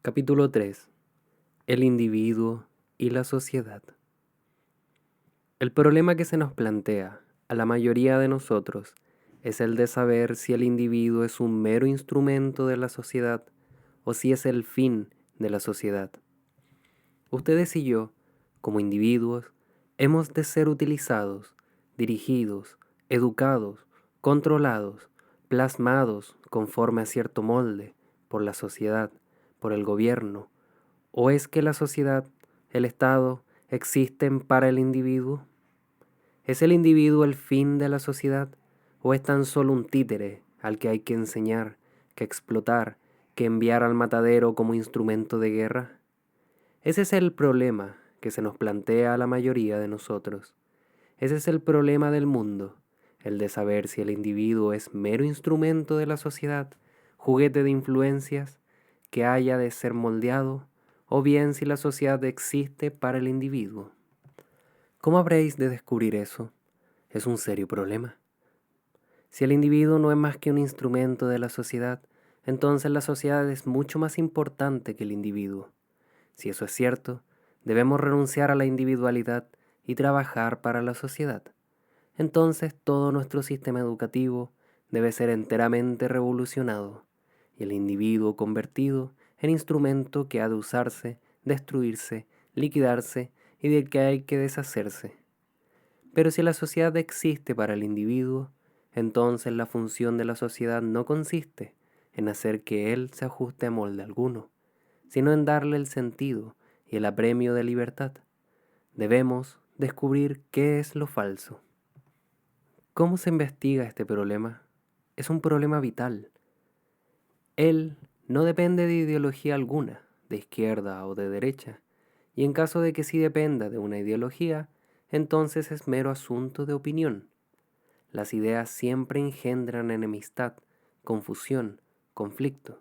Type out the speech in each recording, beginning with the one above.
Capítulo 3. El individuo y la sociedad. El problema que se nos plantea a la mayoría de nosotros es el de saber si el individuo es un mero instrumento de la sociedad o si es el fin de la sociedad. Ustedes y yo, como individuos, hemos de ser utilizados, dirigidos, educados, controlados, plasmados conforme a cierto molde por la sociedad, por el gobierno. ¿O es que la sociedad, el Estado, existen para el individuo? ¿Es el individuo el fin de la sociedad? ¿O es tan solo un títere al que hay que enseñar, que explotar, que enviar al matadero como instrumento de guerra? Ese es el problema que se nos plantea a la mayoría de nosotros. Ese es el problema del mundo, el de saber si el individuo es mero instrumento de la sociedad, juguete de influencias, que haya de ser moldeado, o bien si la sociedad existe para el individuo. ¿Cómo habréis de descubrir eso? Es un serio problema. Si el individuo no es más que un instrumento de la sociedad, entonces la sociedad es mucho más importante que el individuo. Si eso es cierto, debemos renunciar a la individualidad y trabajar para la sociedad. Entonces todo nuestro sistema educativo debe ser enteramente revolucionado y el individuo convertido en instrumento que ha de usarse, destruirse, liquidarse y del que hay que deshacerse. Pero si la sociedad existe para el individuo, entonces la función de la sociedad no consiste en hacer que él se ajuste a molde alguno, sino en darle el sentido y el apremio de libertad. Debemos descubrir qué es lo falso. ¿Cómo se investiga este problema? Es un problema vital. Él no depende de ideología alguna, de izquierda o de derecha, y en caso de que sí dependa de una ideología, entonces es mero asunto de opinión. Las ideas siempre engendran enemistad, confusión, conflicto.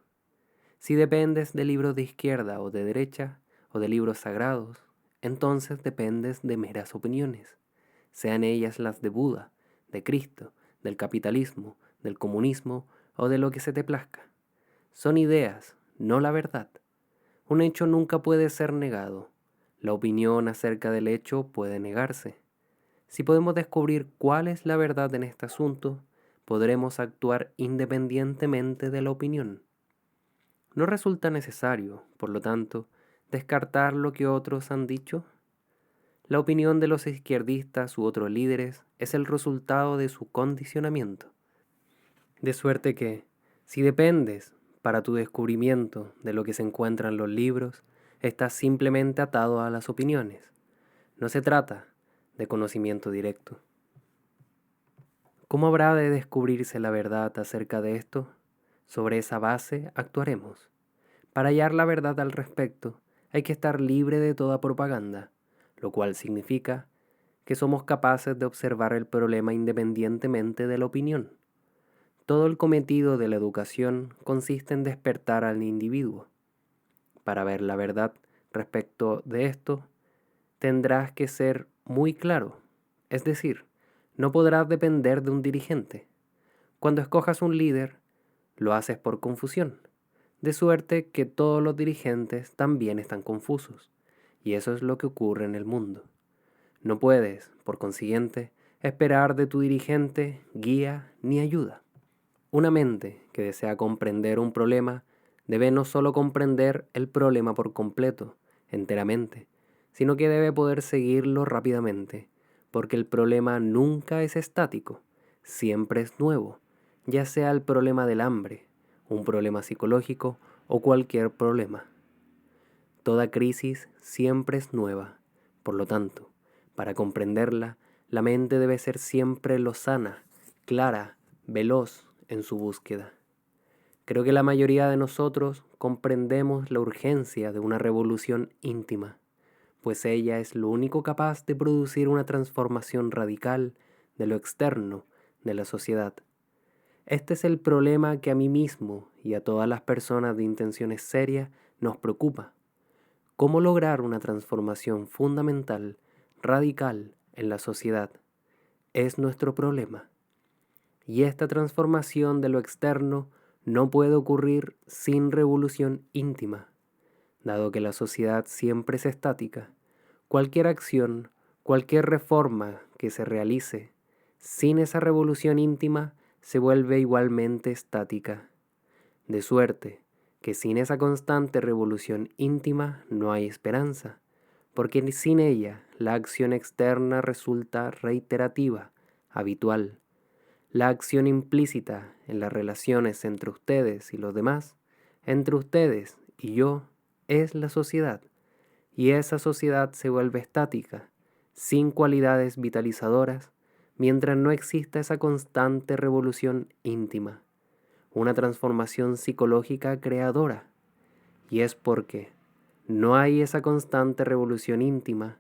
Si dependes de libros de izquierda o de derecha, o de libros sagrados, entonces dependes de meras opiniones, sean ellas las de Buda, de Cristo, del capitalismo, del comunismo o de lo que se te plazca. Son ideas, no la verdad. Un hecho nunca puede ser negado. La opinión acerca del hecho puede negarse. Si podemos descubrir cuál es la verdad en este asunto, podremos actuar independientemente de la opinión. ¿No resulta necesario, por lo tanto, descartar lo que otros han dicho? La opinión de los izquierdistas u otros líderes es el resultado de su condicionamiento. De suerte que, si dependes para tu descubrimiento de lo que se encuentra en los libros, estás simplemente atado a las opiniones. No se trata de conocimiento directo. ¿Cómo habrá de descubrirse la verdad acerca de esto? Sobre esa base actuaremos. Para hallar la verdad al respecto, hay que estar libre de toda propaganda, lo cual significa que somos capaces de observar el problema independientemente de la opinión. Todo el cometido de la educación consiste en despertar al individuo. Para ver la verdad respecto de esto, tendrás que ser muy claro, es decir, no podrás depender de un dirigente. Cuando escojas un líder, lo haces por confusión, de suerte que todos los dirigentes también están confusos, y eso es lo que ocurre en el mundo. No puedes, por consiguiente, esperar de tu dirigente guía ni ayuda. Una mente que desea comprender un problema debe no solo comprender el problema por completo, enteramente, sino que debe poder seguirlo rápidamente, porque el problema nunca es estático, siempre es nuevo, ya sea el problema del hambre, un problema psicológico o cualquier problema. Toda crisis siempre es nueva, por lo tanto, para comprenderla, la mente debe ser siempre lozana, clara, veloz en su búsqueda. Creo que la mayoría de nosotros comprendemos la urgencia de una revolución íntima, pues ella es lo único capaz de producir una transformación radical de lo externo de la sociedad. Este es el problema que a mí mismo y a todas las personas de intenciones serias nos preocupa. ¿Cómo lograr una transformación fundamental, radical en la sociedad? Es nuestro problema. Y esta transformación de lo externo no puede ocurrir sin revolución íntima. Dado que la sociedad siempre es estática, cualquier acción, cualquier reforma que se realice, sin esa revolución íntima, se vuelve igualmente estática. De suerte que sin esa constante revolución íntima no hay esperanza, porque sin ella la acción externa resulta reiterativa, habitual. La acción implícita en las relaciones entre ustedes y los demás, entre ustedes y yo, es la sociedad, y esa sociedad se vuelve estática, sin cualidades vitalizadoras, mientras no exista esa constante revolución íntima, una transformación psicológica creadora. Y es porque no hay esa constante revolución íntima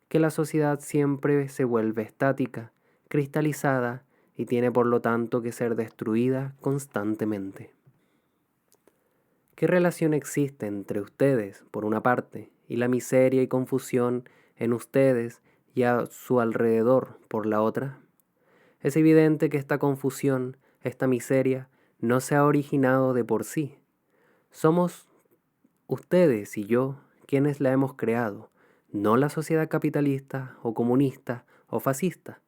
que la sociedad siempre se vuelve estática, cristalizada y tiene por lo tanto que ser destruida constantemente. ¿Qué relación existe entre ustedes, por una parte, y la miseria y confusión en ustedes y a su alrededor, por la otra? Es evidente que esta confusión, esta miseria, no se ha originado de por sí. Somos ustedes y yo quienes la hemos creado, no la sociedad capitalista o comunista o fascista.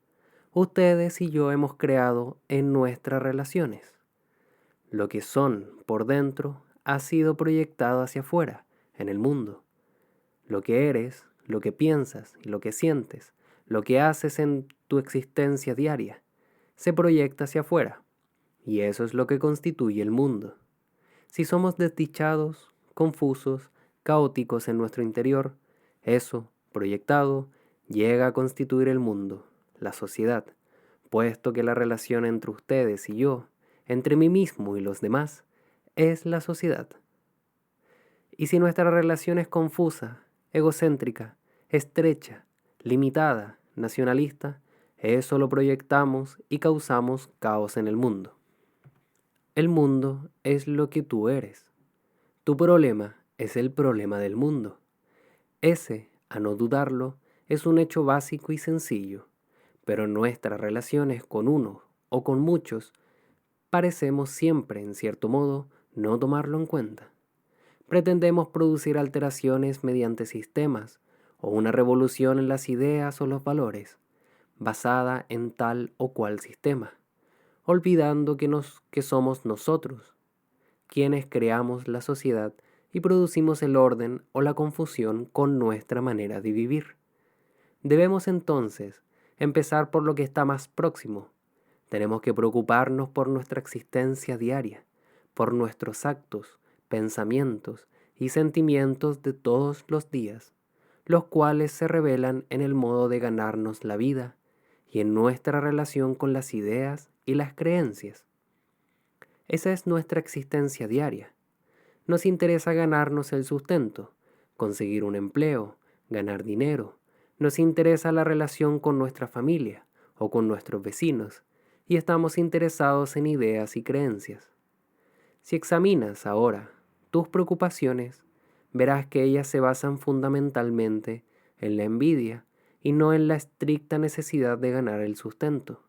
Ustedes y yo hemos creado en nuestras relaciones. Lo que son por dentro ha sido proyectado hacia afuera, en el mundo. Lo que eres, lo que piensas y lo que sientes, lo que haces en tu existencia diaria, se proyecta hacia afuera. Y eso es lo que constituye el mundo. Si somos desdichados, confusos, caóticos en nuestro interior, eso, proyectado, llega a constituir el mundo, la sociedad, puesto que la relación entre ustedes y yo, entre mí mismo y los demás, es la sociedad. Y si nuestra relación es confusa, egocéntrica, estrecha, limitada, nacionalista, eso lo proyectamos y causamos caos en el mundo. El mundo es lo que tú eres. Tu problema es el problema del mundo. Ese, a no dudarlo, es un hecho básico y sencillo, pero nuestras relaciones con uno o con muchos parecemos siempre, en cierto modo, no tomarlo en cuenta. Pretendemos producir alteraciones mediante sistemas o una revolución en las ideas o los valores, basada en tal o cual sistema, olvidando que somos nosotros quienes creamos la sociedad y producimos el orden o la confusión con nuestra manera de vivir. Debemos entonces empezar por lo que está más próximo. Tenemos que preocuparnos por nuestra existencia diaria, por nuestros actos, pensamientos y sentimientos de todos los días, los cuales se revelan en el modo de ganarnos la vida y en nuestra relación con las ideas y las creencias. Esa es nuestra existencia diaria. Nos interesa ganarnos el sustento, conseguir un empleo, ganar dinero. Nos interesa la relación con nuestra familia o con nuestros vecinos y estamos interesados en ideas y creencias. Si examinas ahora tus preocupaciones, verás que ellas se basan fundamentalmente en la envidia y no en la estricta necesidad de ganar el sustento.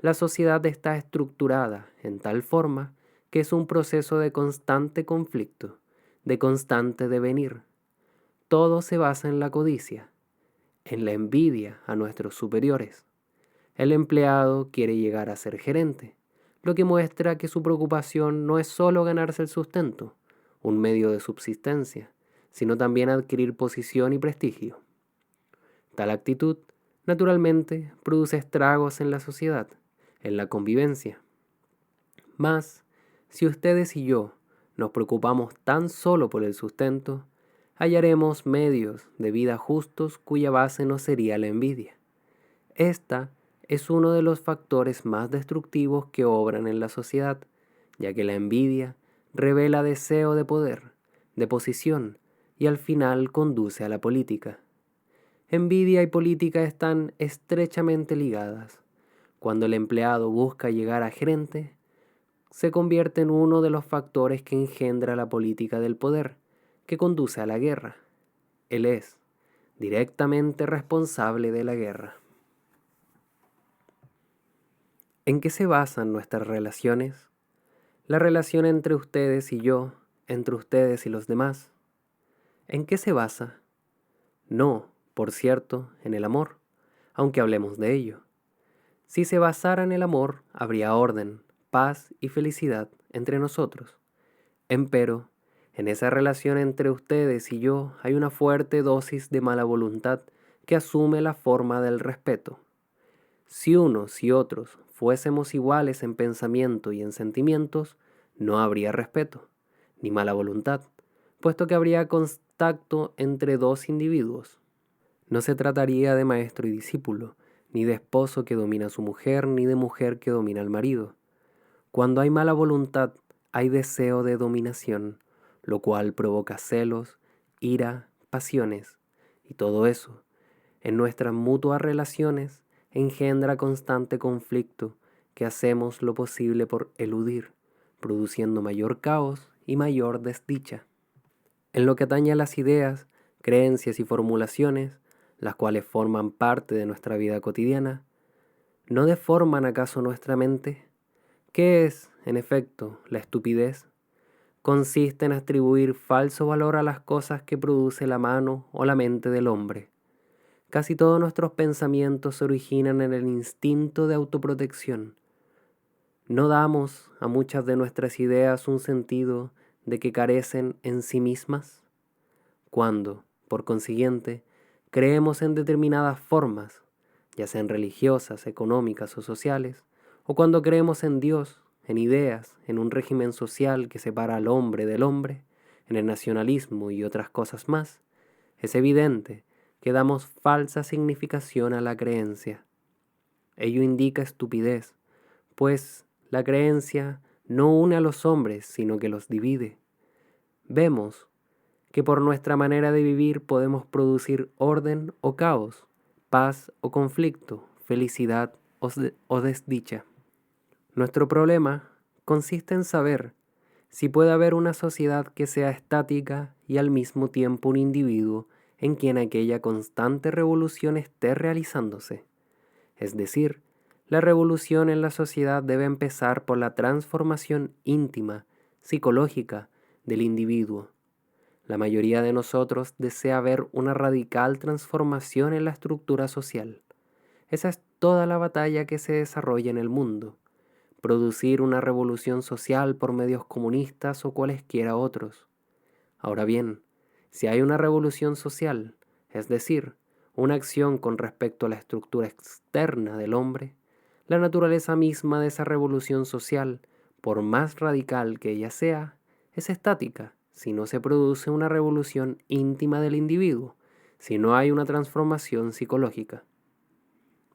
La sociedad está estructurada en tal forma que es un proceso de constante conflicto, de constante devenir. Todo se basa en la codicia, en la envidia a nuestros superiores. El empleado quiere llegar a ser gerente, lo que muestra que su preocupación no es solo ganarse el sustento, un medio de subsistencia, sino también adquirir posición y prestigio. Tal actitud, naturalmente, produce estragos en la sociedad, en la convivencia. Mas, si ustedes y yo nos preocupamos tan solo por el sustento, hallaremos medios de vida justos cuya base no sería la envidia. Esta es uno de los factores más destructivos que obran en la sociedad, ya que la envidia revela deseo de poder, de posición, y al final conduce a la política. Envidia y política están estrechamente ligadas. Cuando el empleado busca llegar a gerente, se convierte en uno de los factores que engendra la política del poder, que conduce a la guerra. Él es directamente responsable de la guerra. ¿En qué se basan nuestras relaciones? La relación entre ustedes y yo, entre ustedes y los demás. ¿En qué se basa? No, por cierto, en el amor, aunque hablemos de ello. Si se basara en el amor, habría orden, paz y felicidad entre nosotros. Empero, en esa relación entre ustedes y yo hay una fuerte dosis de mala voluntad que asume la forma del respeto. Si unos y otros fuésemos iguales en pensamiento y en sentimientos, no habría respeto, ni mala voluntad, puesto que habría contacto entre dos individuos. No se trataría de maestro y discípulo, ni de esposo que domina a su mujer, ni de mujer que domina al marido. Cuando hay mala voluntad, hay deseo de dominación, lo cual provoca celos, ira, pasiones, y todo eso, en nuestras mutuas relaciones, engendra constante conflicto que hacemos lo posible por eludir, produciendo mayor caos y mayor desdicha. En lo que atañe a las ideas, creencias y formulaciones, las cuales forman parte de nuestra vida cotidiana, ¿no deforman acaso nuestra mente? ¿Qué es, en efecto, la estupidez? Consiste en atribuir falso valor a las cosas que produce la mano o la mente del hombre. Casi todos nuestros pensamientos se originan en el instinto de autoprotección. No damos a muchas de nuestras ideas un sentido de que carecen en sí mismas. Cuando, por consiguiente, creemos en determinadas formas, ya sean religiosas, económicas o sociales, o cuando creemos en Dios, en ideas, en un régimen social que separa al hombre del hombre, en el nacionalismo y otras cosas más, es evidente que damos falsa significación a la creencia. Ello indica estupidez, pues la creencia no une a los hombres, sino que los divide. Vemos que por nuestra manera de vivir podemos producir orden o caos, paz o conflicto, felicidad o desdicha. Nuestro problema consiste en saber si puede haber una sociedad que sea estática y al mismo tiempo un individuo en quien aquella constante revolución esté realizándose. Es decir, la revolución en la sociedad debe empezar por la transformación íntima, psicológica del individuo. La mayoría de nosotros desea ver una radical transformación en la estructura social. Esa es toda la batalla que se desarrolla en el mundo. Producir una revolución social por medios comunistas o cualesquiera otros. Ahora bien, si hay una revolución social, es decir, una acción con respecto a la estructura externa del hombre, la naturaleza misma de esa revolución social, por más radical que ella sea, es estática si no se produce una revolución íntima del individuo, si no hay una transformación psicológica.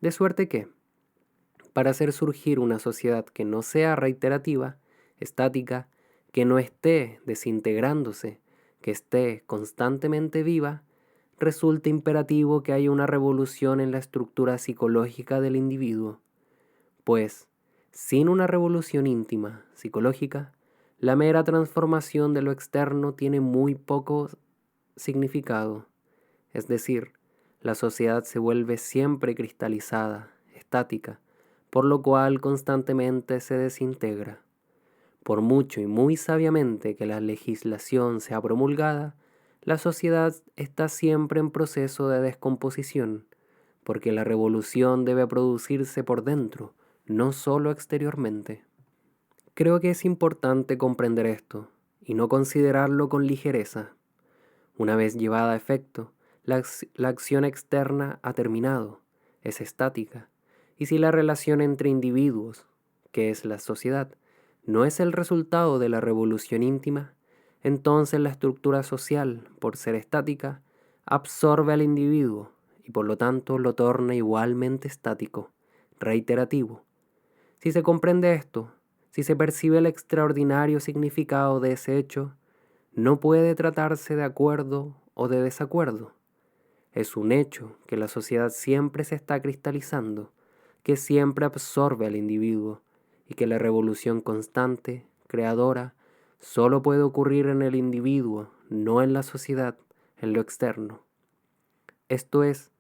De suerte que, para hacer surgir una sociedad que no sea reiterativa, estática, que no esté desintegrándose, que esté constantemente viva, resulta imperativo que haya una revolución en la estructura psicológica del individuo, pues, sin una revolución íntima, psicológica, la mera transformación de lo externo tiene muy poco significado, es decir, la sociedad se vuelve siempre cristalizada, estática, por lo cual constantemente se desintegra. Por mucho y muy sabiamente que la legislación sea promulgada, la sociedad está siempre en proceso de descomposición, porque la revolución debe producirse por dentro, no solo exteriormente. Creo que es importante comprender esto y no considerarlo con ligereza. Una vez llevada a efecto, la acción externa ha terminado, es estática, y si la relación entre individuos, que es la sociedad, no es el resultado de la revolución íntima, entonces la estructura social, por ser estática, absorbe al individuo y por lo tanto lo torna igualmente estático, reiterativo. Si se comprende esto, si se percibe el extraordinario significado de ese hecho, no puede tratarse de acuerdo o de desacuerdo. Es un hecho que la sociedad siempre se está cristalizando, que siempre absorbe al individuo y que la revolución constante, creadora, solo puede ocurrir en el individuo, no en la sociedad, en lo externo. Esto es,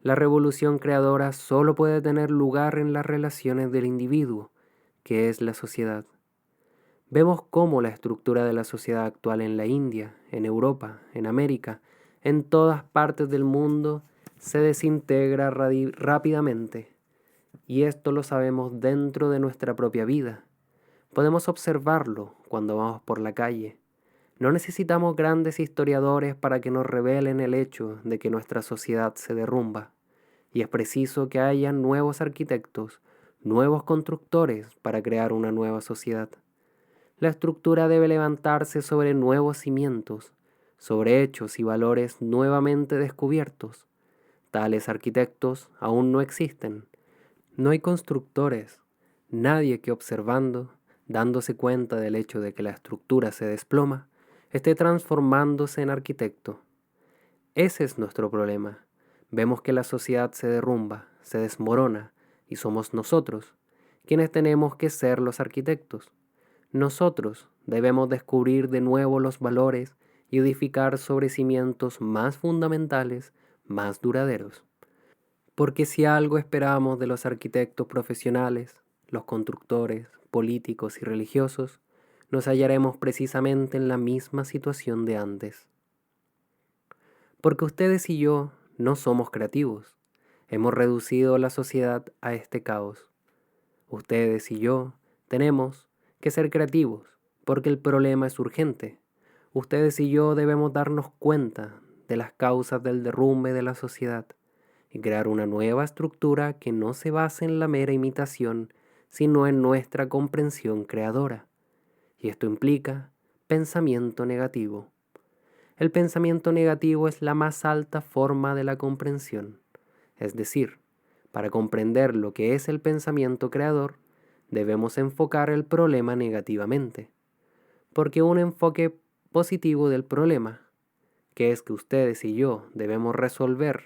la revolución creadora solo puede tener lugar en las relaciones del individuo, que es la sociedad. Vemos cómo la estructura de la sociedad actual en la India, en Europa, en América, en todas partes del mundo, se desintegra rápidamente. Y esto lo sabemos dentro de nuestra propia vida. Podemos observarlo cuando vamos por la calle. No necesitamos grandes historiadores para que nos revelen el hecho de que nuestra sociedad se derrumba. Y es preciso que haya nuevos arquitectos, nuevos constructores para crear una nueva sociedad. La estructura debe levantarse sobre nuevos cimientos, sobre hechos y valores nuevamente descubiertos. Tales arquitectos aún no existen. No hay constructores, nadie que observando, dándose cuenta del hecho de que la estructura se desploma, esté transformándose en arquitecto. Ese es nuestro problema. Vemos que la sociedad se derrumba, se desmorona, y somos nosotros quienes tenemos que ser los arquitectos. Nosotros debemos descubrir de nuevo los valores y edificar sobre cimientos más fundamentales, más duraderos. Porque si algo esperamos de los arquitectos profesionales, los constructores, políticos y religiosos, nos hallaremos precisamente en la misma situación de antes. Porque ustedes y yo no somos creativos. Hemos reducido la sociedad a este caos. Ustedes y yo tenemos que ser creativos, porque el problema es urgente. Ustedes y yo debemos darnos cuenta de las causas del derrumbe de la sociedad y crear una nueva estructura que no se base en la mera imitación, sino en nuestra comprensión creadora. Y esto implica pensamiento negativo. El pensamiento negativo es la más alta forma de la comprensión. Es decir, para comprender lo que es el pensamiento creador, debemos enfocar el problema negativamente. Porque un enfoque positivo del problema, que es que ustedes y yo debemos resolver,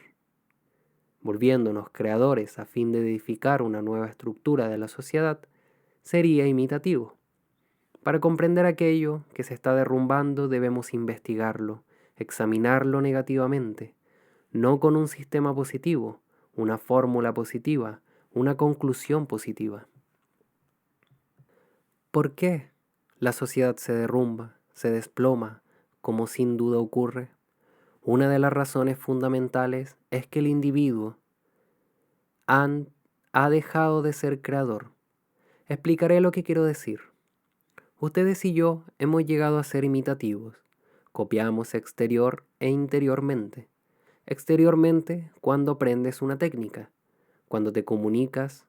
volviéndonos creadores a fin de edificar una nueva estructura de la sociedad, sería imitativo. Para comprender aquello que se está derrumbando debemos investigarlo, examinarlo negativamente, no con un sistema positivo, una fórmula positiva, una conclusión positiva. ¿Por qué la sociedad se derrumba, se desploma, como sin duda ocurre? Una de las razones fundamentales es que el individuo ha dejado de ser creador. Explicaré lo que quiero decir. Ustedes y yo hemos llegado a ser imitativos. Copiamos exterior e interiormente. Exteriormente cuando aprendes una técnica, cuando te comunicas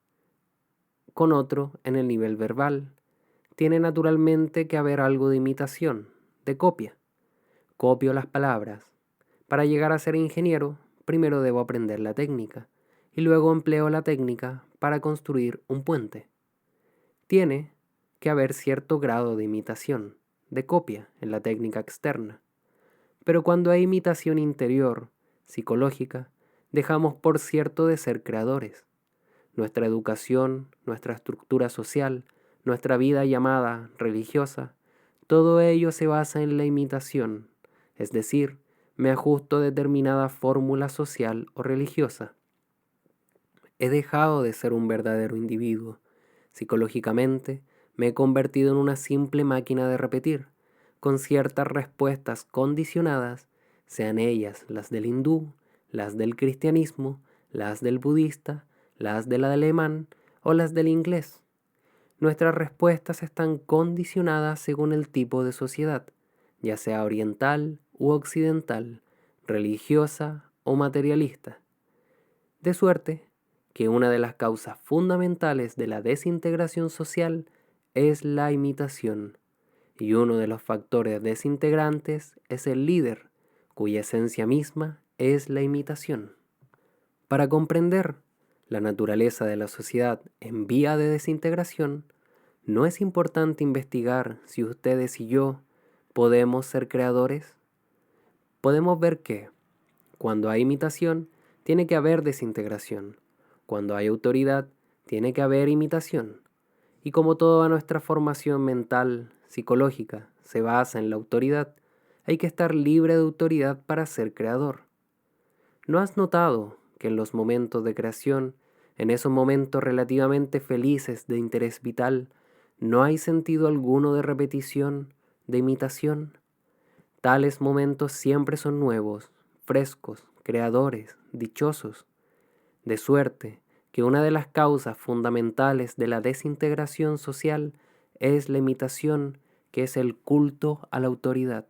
con otro en el nivel verbal. Tiene naturalmente que haber algo de imitación, de copia. Copio las palabras. Para llegar a ser ingeniero, primero debo aprender la técnica y luego empleo la técnica para construir un puente. Tiene que haber cierto grado de imitación, de copia en la técnica externa. Pero cuando hay imitación interior, psicológica, dejamos por cierto de ser creadores. Nuestra educación, nuestra estructura social, nuestra vida llamada religiosa, todo ello se basa en la imitación, es decir, me ajusto a determinada fórmula social o religiosa. He dejado de ser un verdadero individuo. Psicológicamente, me he convertido en una simple máquina de repetir, con ciertas respuestas condicionadas, sean ellas las del hindú, las del cristianismo, las del budista, las del alemán o las del inglés. Nuestras respuestas están condicionadas según el tipo de sociedad, ya sea oriental u occidental, religiosa o materialista. De suerte que una de las causas fundamentales de la desintegración social es la imitación, y uno de los factores desintegrantes es el líder, cuya esencia misma es la imitación. Para comprender la naturaleza de la sociedad en vía de desintegración, ¿no es importante investigar si ustedes y yo podemos ser creadores? Podemos ver que, cuando hay imitación, tiene que haber desintegración. Cuando hay autoridad, tiene que haber imitación. Y como toda nuestra formación mental, psicológica, se basa en la autoridad, hay que estar libre de autoridad para ser creador. ¿No has notado que en los momentos de creación, en esos momentos relativamente felices de interés vital, No hay sentido alguno de repetición, de imitación. Tales momentos siempre son nuevos, frescos, creadores, dichosos, de suerte que una de las causas fundamentales de la desintegración social es la imitación, que es el culto a la autoridad.